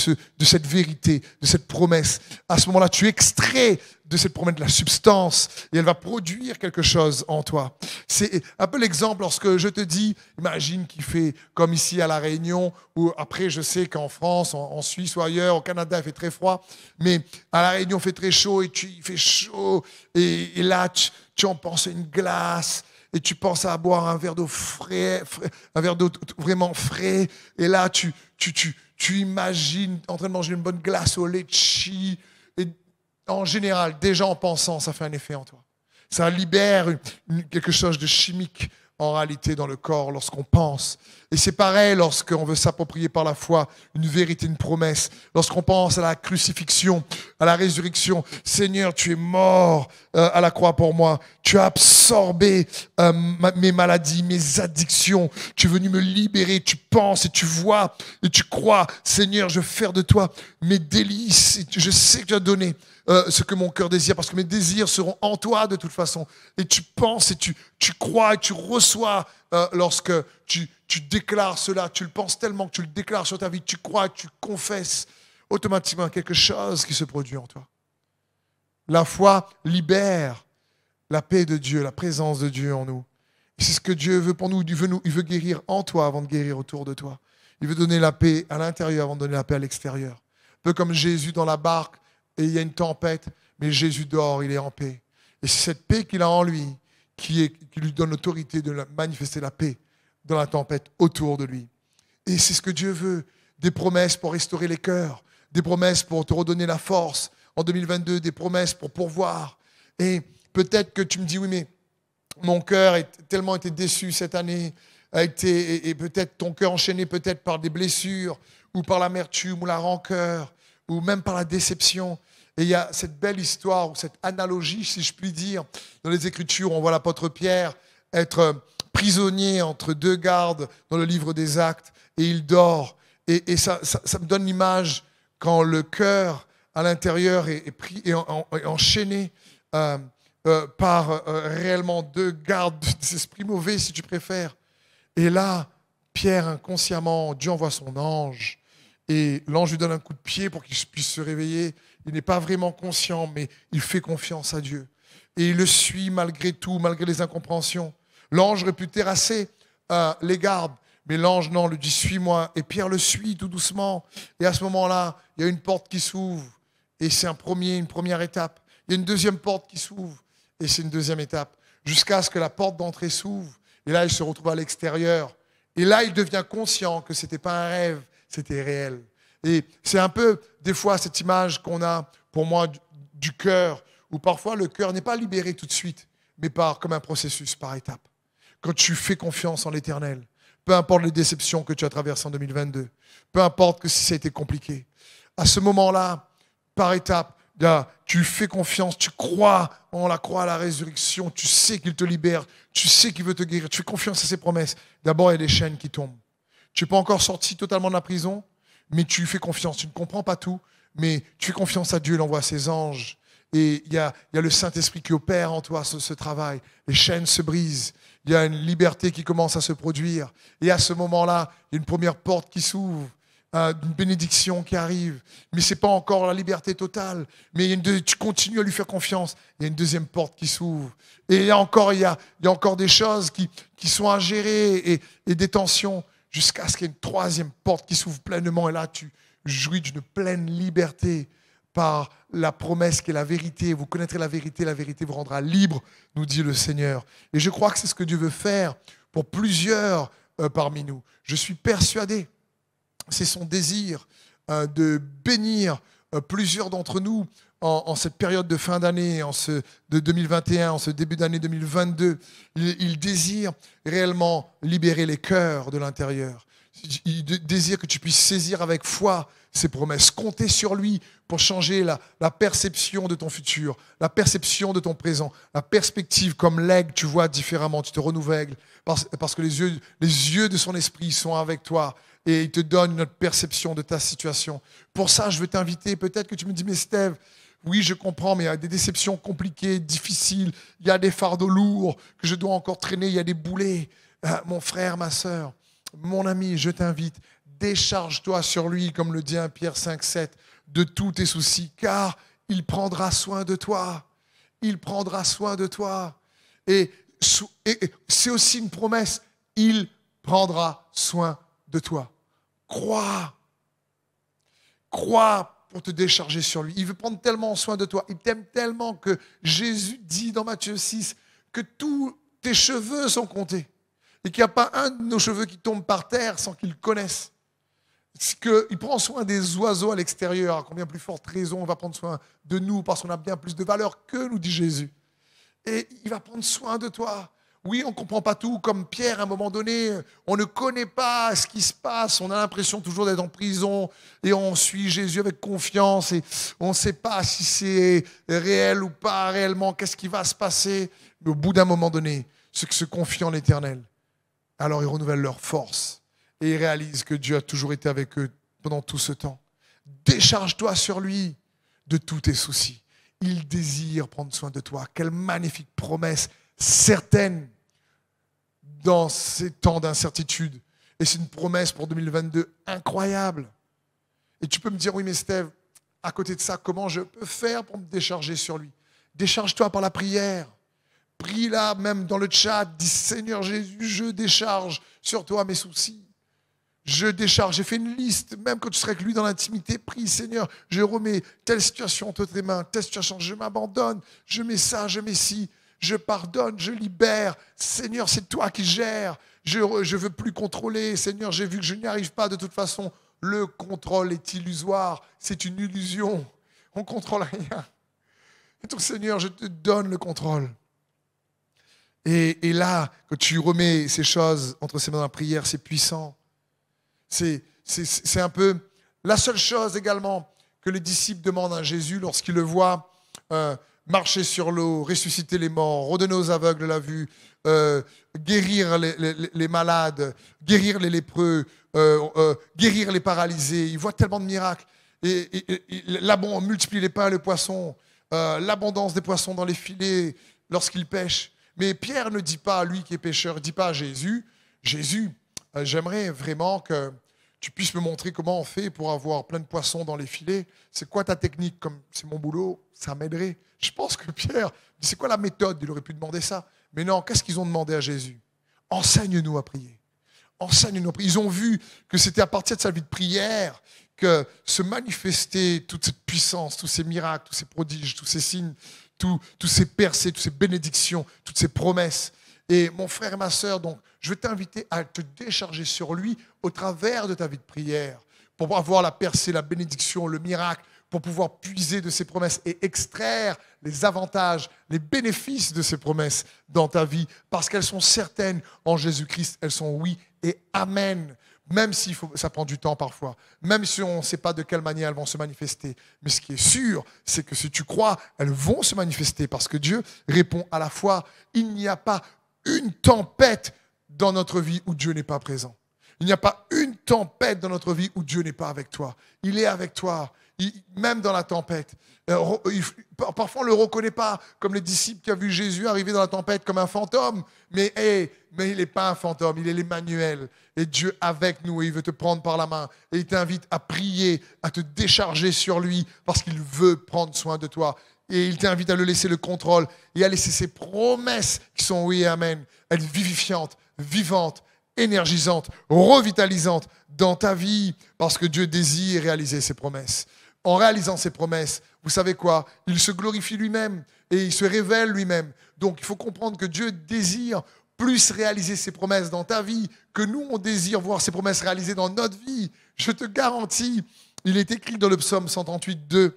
cette vérité, de cette promesse. À ce moment-là, tu extrais de cette promesse de la substance et elle va produire quelque chose en toi. C'est un peu l'exemple lorsque je te dis, imagine qu'il fait comme ici à La Réunion, ou après je sais qu'en France, en Suisse ou ailleurs, au Canada, il fait très froid, mais à La Réunion, il fait très chaud et il fait chaud et là, tu en penses à une glace. Et tu penses à boire un verre d'eau frais, un verre d'eau vraiment frais. Et là, tu imagines en train de manger une bonne glace au litchi. Et en général, déjà en pensant, ça fait un effet en toi. Ça libère quelque chose de chimique en réalité dans le corps lorsqu'on pense. Et c'est pareil lorsqu'on veut s'approprier par la foi une vérité, une promesse. Lorsqu'on pense à la crucifixion, à la résurrection. Seigneur, tu es mort à la croix pour moi. Tu as absorbé mes maladies, mes addictions. Tu es venu me libérer. Tu penses et tu vois et tu crois. Seigneur, je veux faire de toi mes délices. Je sais que tu as donné ce que mon cœur désire, parce que mes désirs seront en toi de toute façon. Et tu penses et tu crois et tu reçois lorsque tu déclares cela. Tu le penses tellement que tu le déclares sur ta vie. Tu crois et tu confesses automatiquement quelque chose qui se produit en toi. La foi libère la paix de Dieu, la présence de Dieu en nous. Et c'est ce que Dieu veut pour nous. Il veut guérir en toi avant de guérir autour de toi. Il veut donner la paix à l'intérieur avant de donner la paix à l'extérieur. Un peu comme Jésus dans la barque, et il y a une tempête, mais Jésus dort, il est en paix. Et c'est cette paix qu'il a en lui qui lui donne l'autorité de manifester la paix dans la tempête autour de lui. Et c'est ce que Dieu veut, des promesses pour restaurer les cœurs, des promesses pour te redonner la force en 2022, des promesses pour pourvoir. Et peut-être que tu me dis, oui, mais mon cœur a tellement été déçu cette année, et peut-être ton cœur enchaîné peut-être par des blessures, ou par l'amertume, ou la rancœur, ou même par la déception. Et il y a cette belle histoire, ou cette analogie, si je puis dire, dans les Écritures, on voit l'apôtre Pierre être prisonnier entre deux gardes dans le livre des Actes, et il dort. Et ça me donne l'image quand le cœur à l'intérieur est pris et enchaîné par réellement deux gardes des esprits mauvais, si tu préfères. Et là, Pierre, inconsciemment, Dieu envoie son ange, et l'ange lui donne un coup de pied pour qu'il puisse se réveiller. Il n'est pas vraiment conscient, mais il fait confiance à Dieu. Et il le suit malgré tout, malgré les incompréhensions. L'ange aurait pu terrasser les gardes, mais l'ange, non, lui dit « Suis-moi ». Et Pierre le suit tout doucement. Et à ce moment-là, il y a une porte qui s'ouvre. Et c'est une première étape. Il y a une deuxième porte qui s'ouvre. Et c'est une deuxième étape. Jusqu'à ce que la porte d'entrée s'ouvre. Et là, il se retrouve à l'extérieur. Et là, il devient conscient que ce n'était pas un rêve, c'était réel. Et c'est un peu, des fois, cette image qu'on a, pour moi, du cœur, où parfois le cœur n'est pas libéré tout de suite, mais comme un processus, par étapes. Quand tu fais confiance en l'Éternel, peu importe les déceptions que tu as traversées en 2022, peu importe que si ça a été compliqué, à ce moment-là, par étapes, tu fais confiance, tu crois en la croix, à la résurrection, tu sais qu'il te libère, tu sais qu'il veut te guérir, tu fais confiance à ses promesses. D'abord, il y a des chaînes qui tombent. Tu n'es pas encore sorti totalement de la prison, mais tu fais confiance. Tu ne comprends pas tout, mais tu fais confiance à Dieu, il envoie ses anges. Et il y a le Saint-Esprit qui opère en toi ce travail. Les chaînes se brisent. Il y a une liberté qui commence à se produire. Et à ce moment-là, il y a une première porte qui s'ouvre, une bénédiction qui arrive. Mais ce n'est pas encore la liberté totale. Mais tu continues à lui faire confiance. Il y a une deuxième porte qui s'ouvre. Et il y a encore des choses qui sont à gérer et des tensions jusqu'à ce qu'il y ait une troisième porte qui s'ouvre pleinement. Et là, tu jouis d'une pleine liberté par la promesse qui est la vérité. Vous connaîtrez la vérité vous rendra libre, nous dit le Seigneur. Et je crois que c'est ce que Dieu veut faire pour plusieurs parmi nous. Je suis persuadé, c'est son désir de bénir plusieurs d'entre nous en cette période de fin d'année, de 2021, en ce début d'année 2022. Il désire réellement libérer les cœurs de l'intérieur. Il désire que tu puisses saisir avec foi ses promesses, compter sur lui pour changer la perception de ton futur, la perception de ton présent, la perspective comme l'aigle, tu vois différemment, tu te renouvelles parce que les yeux de son esprit sont avec toi et il te donne une autre perception de ta situation. Pour ça, je veux t'inviter, peut-être que tu me dis, mais Steve, oui, je comprends, mais il y a des déceptions compliquées, difficiles, il y a des fardeaux lourds que je dois encore traîner, il y a des boulets. Mon frère, ma sœur, mon ami, je t'invite, décharge-toi sur lui, comme le dit 1 Pierre 5,7, de tous tes soucis, car il prendra soin de toi. Il prendra soin de toi. Et c'est aussi une promesse, il prendra soin de toi. Crois. Crois pour te décharger sur lui. Il veut prendre tellement soin de toi. Il t'aime tellement que Jésus dit dans Matthieu 6 que tous tes cheveux sont comptés. Et qu'il n'y a pas un de nos cheveux qui tombe par terre sans qu'il le connaisse. Il prend soin des oiseaux à l'extérieur. À combien plus forte raison on va prendre soin de nous parce qu'on a bien plus de valeur que nous, dit Jésus. Et il va prendre soin de toi. Oui, on ne comprend pas tout, comme Pierre, à un moment donné, on ne connaît pas ce qui se passe, on a l'impression toujours d'être en prison et on suit Jésus avec confiance et on ne sait pas si c'est réel ou pas réellement, qu'est-ce qui va se passer. Mais au bout d'un moment donné, ceux qui se confient en l'Éternel, alors ils renouvellent leur force et ils réalisent que Dieu a toujours été avec eux pendant tout ce temps. Décharge-toi sur lui de tous tes soucis. Il désire prendre soin de toi. Quelle magnifique promesse certaine dans ces temps d'incertitude. Et c'est une promesse pour 2022 incroyable. Et tu peux me dire, oui mais Steve, à côté de ça, comment je peux faire pour me décharger sur lui? Décharge-toi par la prière. Prie là, même dans le chat, dis Seigneur Jésus, je décharge sur toi mes soucis. Je décharge, j'ai fait une liste, même quand tu serais avec lui dans l'intimité, prie Seigneur, je remets telle situation entre tes mains, telle situation, je m'abandonne, je mets ça, je mets ci, je pardonne, je libère. Seigneur, c'est toi qui gères, je ne veux plus contrôler. Seigneur, j'ai vu que je n'y arrive pas de toute façon. Le contrôle est illusoire, c'est une illusion, on ne contrôle rien. Et donc Seigneur, je te donne le contrôle. Et là, quand tu remets ces choses entre ses mains dans la prière, c'est puissant. C'est un peu la seule chose également que les disciples demandent à Jésus lorsqu'ils le voient marcher sur l'eau, ressusciter les morts, redonner aux aveugles la vue, guérir les malades, guérir les lépreux, guérir les paralysés. Ils voient tellement de miracles. Et multiplie les pains et les poissons, l'abondance des poissons dans les filets lorsqu'ils pêchent. Mais Pierre ne dit pas à lui qui est pêcheur, il ne dit pas à Jésus, j'aimerais vraiment que tu puisses me montrer comment on fait pour avoir plein de poissons dans les filets. C'est quoi ta technique? Comme c'est mon boulot, ça m'aiderait. Je pense que Pierre, c'est quoi la méthode? Il aurait pu demander ça. Mais non, qu'est-ce qu'ils ont demandé à Jésus? Enseigne-nous à prier. Enseigne-nous à prier. Ils ont vu que c'était à partir de sa vie de prière que se manifestait toute cette puissance, tous ces miracles, tous ces prodiges, tous ces signes, tous ces percées, toutes ces bénédictions, toutes ces promesses. Et mon frère et ma sœur, donc, je veux t'inviter à te décharger sur lui au travers de ta vie de prière pour avoir la percée, la bénédiction, le miracle, pour pouvoir puiser de ces promesses et extraire les avantages, les bénéfices de ces promesses dans ta vie, parce qu'elles sont certaines en Jésus-Christ, elles sont oui et amen. Même si ça prend du temps parfois, même si on ne sait pas de quelle manière elles vont se manifester. Mais ce qui est sûr, c'est que si tu crois, elles vont se manifester, parce que Dieu répond à la fois. Il n'y a pas une tempête dans notre vie où Dieu n'est pas présent. Il n'y a pas une tempête dans notre vie où Dieu n'est pas avec toi. Il est avec toi. Même dans la tempête. Parfois, on ne le reconnaît pas, comme les disciples qui ont vu Jésus arriver dans la tempête comme un fantôme. Mais il n'est pas un fantôme, il est l'Emmanuel. Et Dieu avec nous, et il veut te prendre par la main. Et il t'invite à prier, à te décharger sur lui, parce qu'il veut prendre soin de toi. Et il t'invite à le laisser le contrôle et à laisser ses promesses qui sont oui et amen, être vivifiantes, vivantes, énergisantes, revitalisantes dans ta vie, parce que Dieu désire réaliser ses promesses. En réalisant ses promesses, vous savez quoi? Il se glorifie lui-même et il se révèle lui-même. Donc il faut comprendre que Dieu désire plus réaliser ses promesses dans ta vie que nous, on désire voir ses promesses réalisées dans notre vie. Je te garantis, il est écrit dans le psaume 138, 2.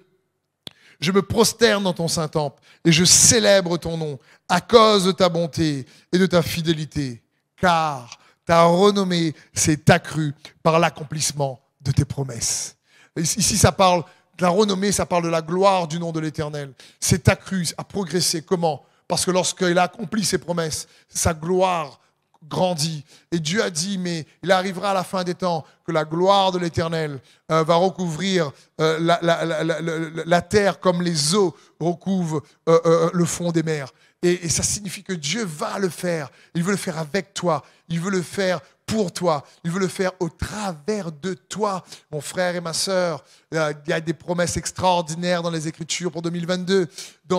Je me prosterne dans ton Saint-Temple et je célèbre ton nom à cause de ta bonté et de ta fidélité, car ta renommée s'est accrue par l'accomplissement de tes promesses. Ici, ça parle de la renommée, ça parle de la gloire du nom de l'Éternel. C'est accru, a progressé. Comment? Parce que lorsqu'il a accompli ses promesses, sa gloire grandit. Et Dieu a dit, mais il arrivera à la fin des temps que la gloire de l'Éternel va recouvrir la terre comme les eaux recouvrent le fond des mers. Et ça signifie que Dieu va le faire. Il veut le faire avec toi. Il veut le faire pour toi. Il veut le faire au travers de toi. Mon frère et ma sœur, il y a des promesses extraordinaires dans les Écritures pour 2022.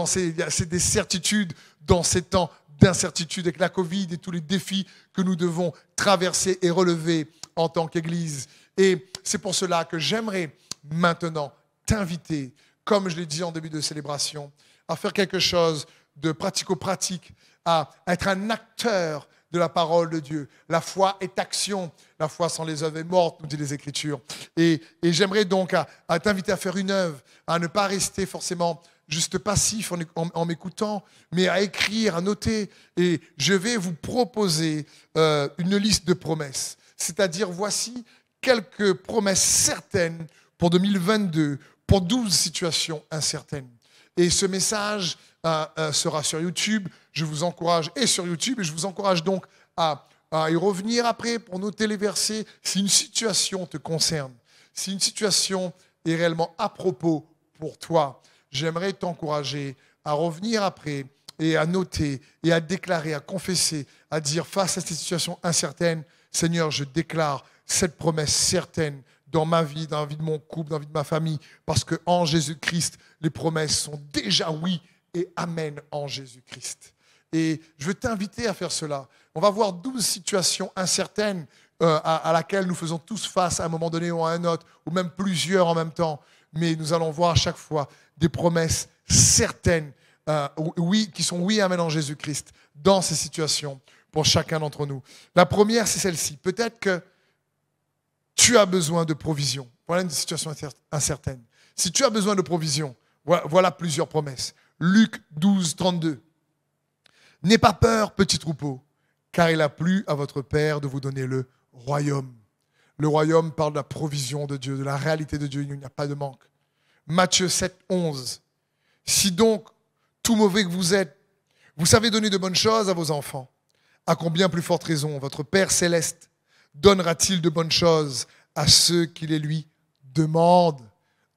C'est des certitudes dans ces temps d'incertitude avec la Covid et tous les défis que nous devons traverser et relever en tant qu'Église. Et c'est pour cela que j'aimerais maintenant t'inviter, comme je l'ai dit en début de célébration, à faire quelque chose de pratico-pratique, à être un acteur de la parole de Dieu. La foi est action. La foi sans les œuvres est morte, nous dit les Écritures. Et j'aimerais donc à t'inviter à faire une œuvre, à ne pas rester forcément juste passif en m'écoutant, mais à écrire, à noter. Et je vais vous proposer une liste de promesses. C'est-à-dire, voici quelques promesses certaines pour 2022, pour 12 situations incertaines. Et ce message sera sur YouTube. Je vous encourage, et sur YouTube, et je vous encourage donc à y revenir après pour noter les versets si une situation te concerne, si une situation est réellement à propos pour toi. J'aimerais t'encourager à revenir après et à noter et à déclarer, à confesser, à dire face à cette situation incertaine, Seigneur, je déclare cette promesse certaine dans ma vie, dans la vie de mon couple, dans la vie de ma famille, parce qu'en Jésus-Christ, les promesses sont déjà oui et amen en Jésus-Christ. Et je veux t'inviter à faire cela. On va voir 12 situations incertaines à laquelle nous faisons tous face à un moment donné ou à un autre, ou même plusieurs en même temps. Mais nous allons voir à chaque fois des promesses certaines, oui, qui sont oui, amen en Jésus-Christ, dans ces situations, pour chacun d'entre nous. La première, c'est celle-ci. Peut-être que tu as besoin de provision. Voilà une situation incertaine. Si tu as besoin de provision, voilà plusieurs promesses. Luc 12, 32. N'aie pas peur, petit troupeau, car il a plu à votre Père de vous donner le royaume. Le royaume parle de la provision de Dieu, de la réalité de Dieu, il n'y a pas de manque. Matthieu 7, 11. Si donc, tout mauvais que vous êtes, vous savez donner de bonnes choses à vos enfants, à combien plus forte raison votre Père céleste donnera-t-il de bonnes choses à ceux qui les lui demandent?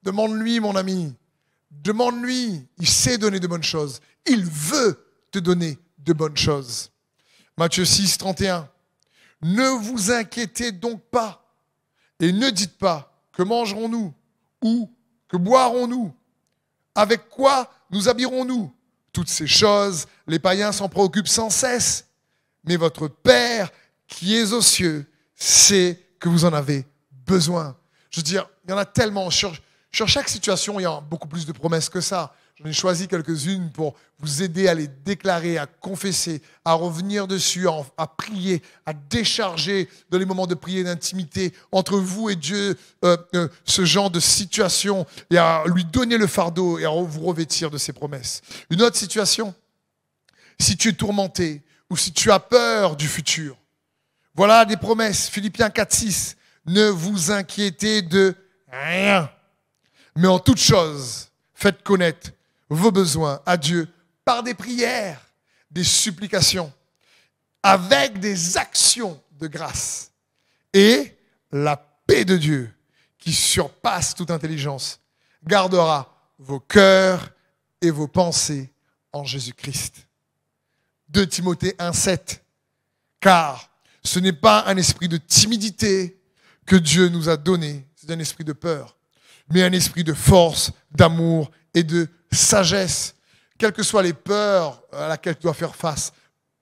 Demande-lui, mon ami. Demande-lui. Il sait donner de bonnes choses. Il veut te donner de bonnes choses. Matthieu 6, 31. Ne vous inquiétez donc pas et ne dites pas que mangerons-nous ou que boirons-nous, avec quoi nous habillerons-nous. Toutes ces choses, les païens s'en préoccupent sans cesse. Mais votre Père qui est aux cieux sait que vous en avez besoin. Je veux dire, il y en a tellement. Sur chaque situation, il y a beaucoup plus de promesses que ça. J'en ai choisi quelques-unes pour vous aider à les déclarer, à confesser, à revenir dessus, à prier, à décharger dans les moments de prière d'intimité entre vous et Dieu ce genre de situation et à lui donner le fardeau et à vous revêtir de ses promesses. Une autre situation, si tu es tourmenté ou si tu as peur du futur, voilà des promesses. Philippiens 4:6. Ne vous inquiétez de rien, mais en toute chose, faites connaître vos besoins à Dieu par des prières, des supplications, avec des actions de grâce. Et la paix de Dieu, qui surpasse toute intelligence, gardera vos cœurs et vos pensées en Jésus-Christ. 2 Timothée 1:7. Car ce n'est pas un esprit de timidité que Dieu nous a donné, c'est un esprit de peur, mais un esprit de force, d'amour et de sagesse. Quelles que soient les peurs à laquelle tu dois faire face,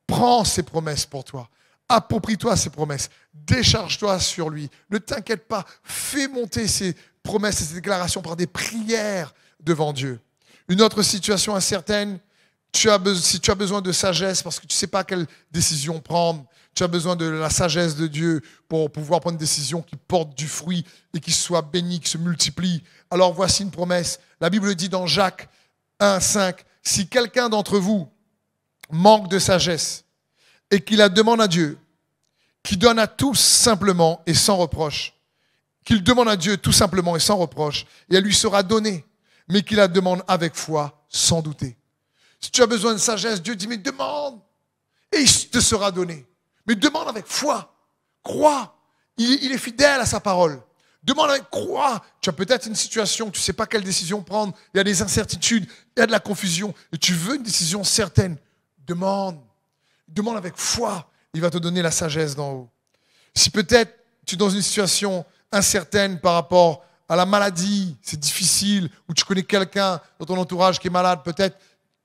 prends ses promesses pour toi. Approprie-toi ces promesses. Décharge-toi sur lui. Ne t'inquiète pas. Fais monter ces promesses et ces déclarations par des prières devant Dieu. Une autre situation incertaine, si tu as besoin de sagesse parce que tu ne sais pas quelle décision prendre, tu as besoin de la sagesse de Dieu pour pouvoir prendre une décision qui porte du fruit et qui soit bénie, qui se multiplie. Alors voici une promesse. La Bible dit dans Jacques 1:5, si quelqu'un d'entre vous manque de sagesse et qu'il la demande à Dieu, qui donne à tous simplement et sans reproche, qu'il demande à Dieu tout simplement et sans reproche, et elle lui sera donnée, mais qu'il la demande avec foi, sans douter. Si tu as besoin de sagesse, Dieu dit, mais demande, et il te sera donné. Mais demande avec foi, crois, il est fidèle à sa parole. Demande avec croix. Tu as peut-être une situation, tu ne sais pas quelle décision prendre, il y a des incertitudes, il y a de la confusion, et tu veux une décision certaine. Demande avec foi, il va te donner la sagesse d'en haut. Si peut-être tu es dans une situation incertaine par rapport à la maladie, c'est difficile, ou tu connais quelqu'un dans ton entourage qui est malade, peut-être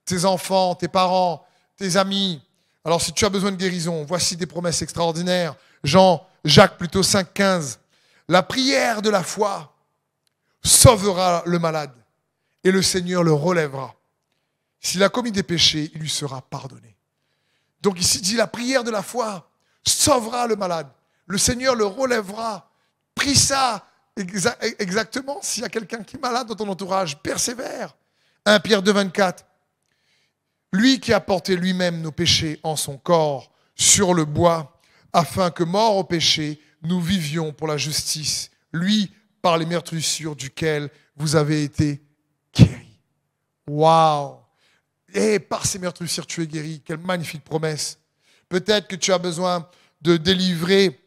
tes enfants, tes parents, tes amis. Alors si tu as besoin de guérison, voici des promesses extraordinaires. Jacques 5:15. La prière de la foi sauvera le malade et le Seigneur le relèvera. S'il a commis des péchés, il lui sera pardonné. Donc ici dit la prière de la foi sauvera le malade. Le Seigneur le relèvera. Prie ça exactement. S'il y a quelqu'un qui est malade dans ton entourage, persévère. 1 Pierre 2:24. Lui qui a porté lui-même nos péchés en son corps sur le bois, afin que, morts au péché, nous vivions pour la justice. Lui, par les meurtrissures duquel vous avez été guéris. Waouh! Et par ces meurtrissures, tu es guéri. Quelle magnifique promesse. Peut-être que tu as besoin d'être délivré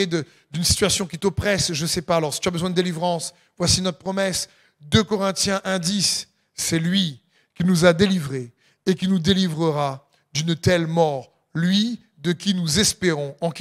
d'une situation qui t'oppresse, je ne sais pas. Alors, si tu as besoin de délivrance, voici notre promesse. 2 Corinthiens 1:10, c'est lui qui nous a délivrés et qui nous délivrera d'une telle mort. Lui, en qui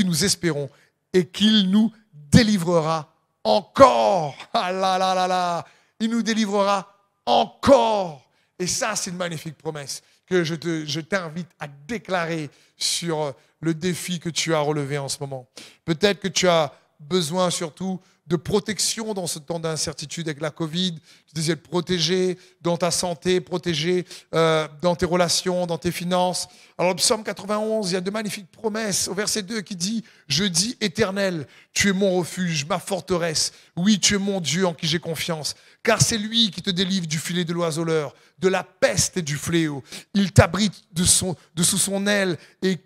nous espérons, et qu'il nous délivrera encore. Ah là là là là, il nous délivrera encore. Et ça, c'est une magnifique promesse que je t'invite à déclarer sur le défi que tu as relevé en ce moment. Peut-être que tu as besoin surtout de protection dans ce temps d'incertitude avec la Covid. Tu désires être protégé dans ta santé, protégé dans tes relations, dans tes finances. Alors le psaume 91, il y a de magnifiques promesses. Au verset 2 qui dit « Je dis éternel, tu es mon refuge, ma forteresse. Oui, tu es mon Dieu en qui j'ai confiance. Car c'est lui qui te délivre du filet de l'oiseleur, de la peste et du fléau. Il t'abrite dessous son aile et il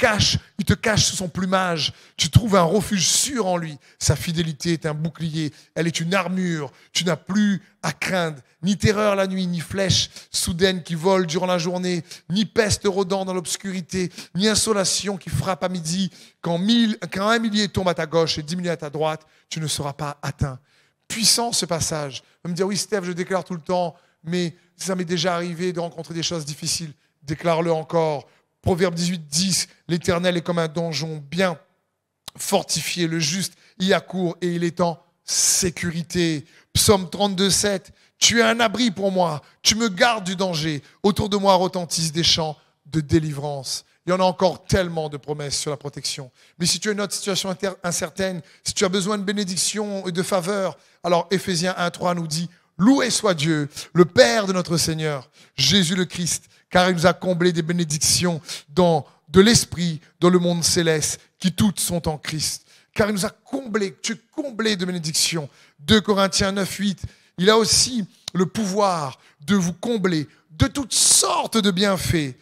te cache sous son plumage. Tu trouves un refuge sûr en lui. Sa fidélité est un bouclier, elle est une armure. Tu n'as plus à craindre ni terreur la nuit, ni flèche soudaine qui vole durant la journée, ni peste rôdant dans l'obscurité, ni insolation qui frappe à midi. Quand 1 millier tombe à ta gauche et 10 milliers à ta droite, tu ne seras pas atteint. » Puissant ce passage. On va me dire, oui Steph, je déclare tout le temps, mais ça m'est déjà arrivé de rencontrer des choses difficiles. Déclare-le encore. Proverbe 18:10, l'Éternel est comme un donjon bien fortifié, le juste y accourt et il est en sécurité. Psaume 32:7, tu es un abri pour moi, tu me gardes du danger. Autour de moi retentissent des chants de délivrance. Il y en a encore tellement de promesses sur la protection. Mais si tu as une autre situation incertaine, si tu as besoin de bénédiction et de faveur, alors Éphésiens 1:3 nous dit, Loué soit Dieu, le Père de notre Seigneur, Jésus le Christ, car il nous a comblé des bénédictions de l'Esprit dans le monde céleste, qui toutes sont en Christ. Car il nous a comblés, tu es comblé de bénédictions. 2 Corinthiens 9, 8, il a aussi le pouvoir de vous combler de toutes sortes de bienfaits.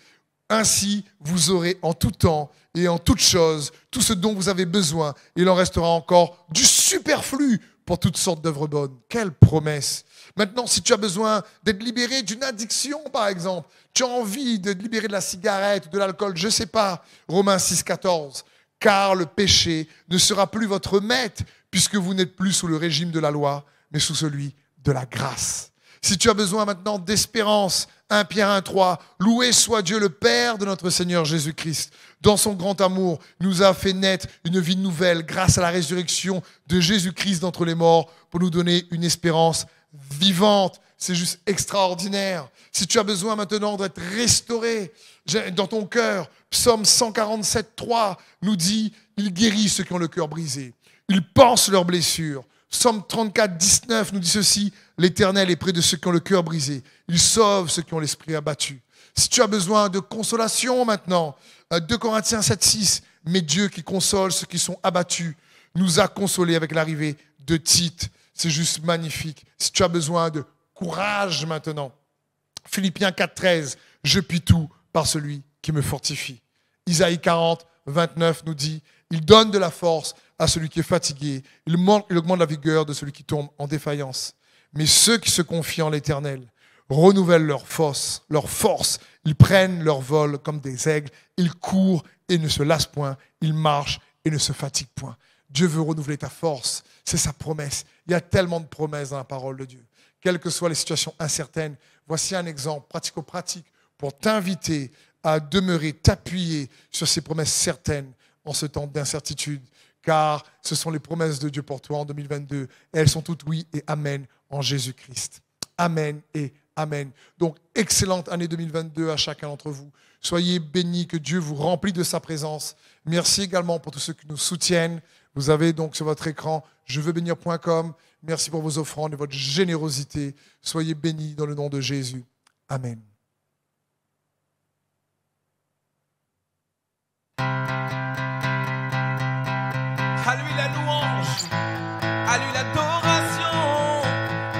Ainsi, vous aurez en tout temps et en toutes choses tout ce dont vous avez besoin. Il en restera encore du superflu pour toutes sortes d'œuvres bonnes. Quelle promesse! Maintenant, si tu as besoin d'être libéré d'une addiction, par exemple, tu as envie de te libérer de la cigarette, de l'alcool, je ne sais pas, Romains 6, 14. Car le péché ne sera plus votre maître, puisque vous n'êtes plus sous le régime de la loi, mais sous celui de la grâce. Si tu as besoin maintenant d'espérance, 1 Pierre 1, 3, loué soit Dieu le Père de notre Seigneur Jésus-Christ. Dans son grand amour, il nous a fait naître une vie nouvelle grâce à la résurrection de Jésus-Christ d'entre les morts pour nous donner une espérance vivante. C'est juste extraordinaire. Si tu as besoin maintenant d'être restauré dans ton cœur, Psaume 147, 3 nous dit « Il guérit ceux qui ont le cœur brisé. Il pense leurs blessures. » Psaume 34, 19 nous dit ceci, « L'Éternel est près de ceux qui ont le cœur brisé. Il sauve ceux qui ont l'esprit abattu. » Si tu as besoin de consolation maintenant, 2 Corinthiens 7, 6, « Mais Dieu qui console ceux qui sont abattus nous a consolés avec l'arrivée de Tite. » C'est juste magnifique. Si tu as besoin de courage maintenant, Philippiens 4, 13, « Je puis tout par celui qui me fortifie. » Isaïe 40, 29 nous dit, « Il donne de la force à celui qui est fatigué. Il augmente la vigueur de celui qui tombe en défaillance. Mais ceux qui se confient en l'Éternel renouvellent leur force. Ils prennent leur vol comme des aigles. Ils courent et ne se lassent point. Ils marchent et ne se fatiguent point. » Dieu veut renouveler ta force. C'est sa promesse. Il y a tellement de promesses dans la parole de Dieu. Quelles que soient les situations incertaines, voici un exemple pratico-pratique pour t'inviter à demeurer, t'appuyer sur ces promesses certaines en ce temps d'incertitude. Car ce sont les promesses de Dieu pour toi en 2022. Et elles sont toutes oui et amen en Jésus-Christ. Amen et amen. Donc, excellente année 2022 à chacun d'entre vous. Soyez bénis, que Dieu vous remplit de sa présence. Merci également pour tous ceux qui nous soutiennent. Vous avez donc sur votre écran jeveuxbénir.com. Merci pour vos offrandes et votre générosité. Soyez bénis dans le nom de Jésus. Amen. À lui la louange, à lui l'adoration.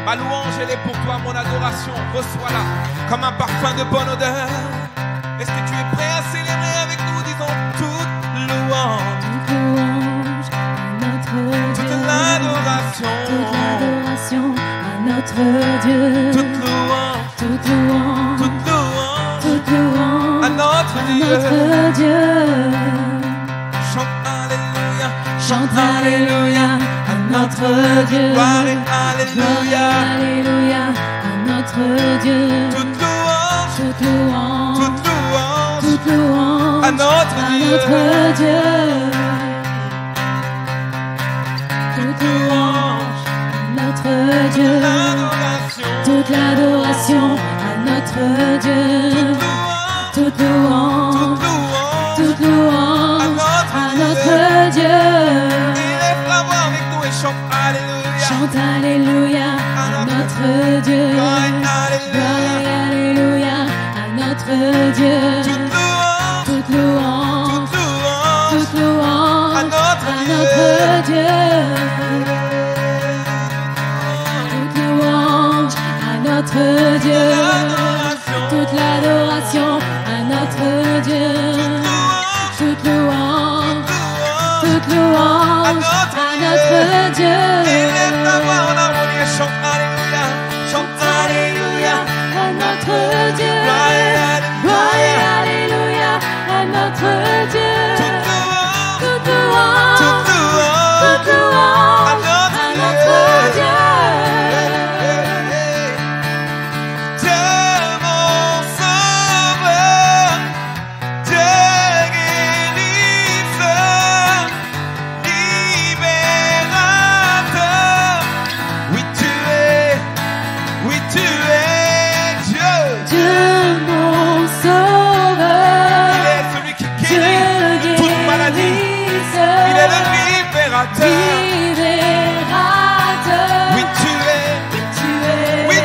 Ma louange, elle est pour toi, mon adoration. Reçois-la comme un parfum de bonne odeur. Est-ce que tu es prêt à célébrer avec nous? Disons toute louange, toute l'adoration à notre Dieu. Toute louange, Toute louange, toute louange toute louange à notre Dieu. notre Dieu. Chante Alléluia, Chante Alléluia à notre Dieu. gloire et Alléluia. Alléluia à notre Dieu. Toute louange, Toute louange, toute louange toute louange à notre Dieu. Dieu. Toute louange à notre Dieu. L'adoration, Toute l'adoration à notre Dieu. toute louange, Toute louange, toute louange toute louange à notre Dieu. Il est prêt à voir avec nous et chante Alléluia. Chante Alléluia à notre Dieu. Gloire et Gloire Alléluia. et Alléluia à notre Dieu. Toute louange, Toute louange, toute louange toute louange à notre Dieu. Toute louange à notre Dieu. Toute l'adoration à notre Dieu. Toute louange, toute louange à notre Dieu. Il est prêt à voir en harmonie et chante Alléluia. Chante Alléluia. À notre Dieu. Gloire et Gloire et Alléluia. Alléluia à notre Dieu. Toute louange, Toute louange, toute louange toute louange à notre Dieu. Dieu mon sauveur, Dieu guérisseur, libérateur. Oui tu es Dieu. Dieu mon Il sauveur, est celui qui Dieu guérit toute maladie. guérisseur, Il est le libérateur. libérateur. Oui tu es, Tu es, oui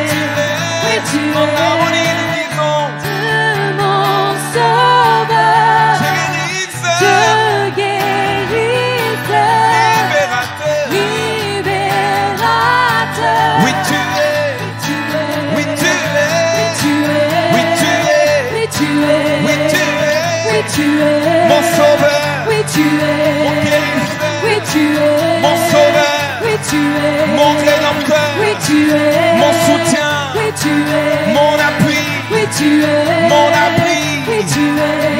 mon sauveur, Oui, tu es. mon guérisseur, Oui, tu es. mon sauveur, Oui, tu es. mon rédempteur, Oui, tu es. mon soutien, Oui, tu es. mon appui, Oui, tu es. mon abri. Oui, tu es.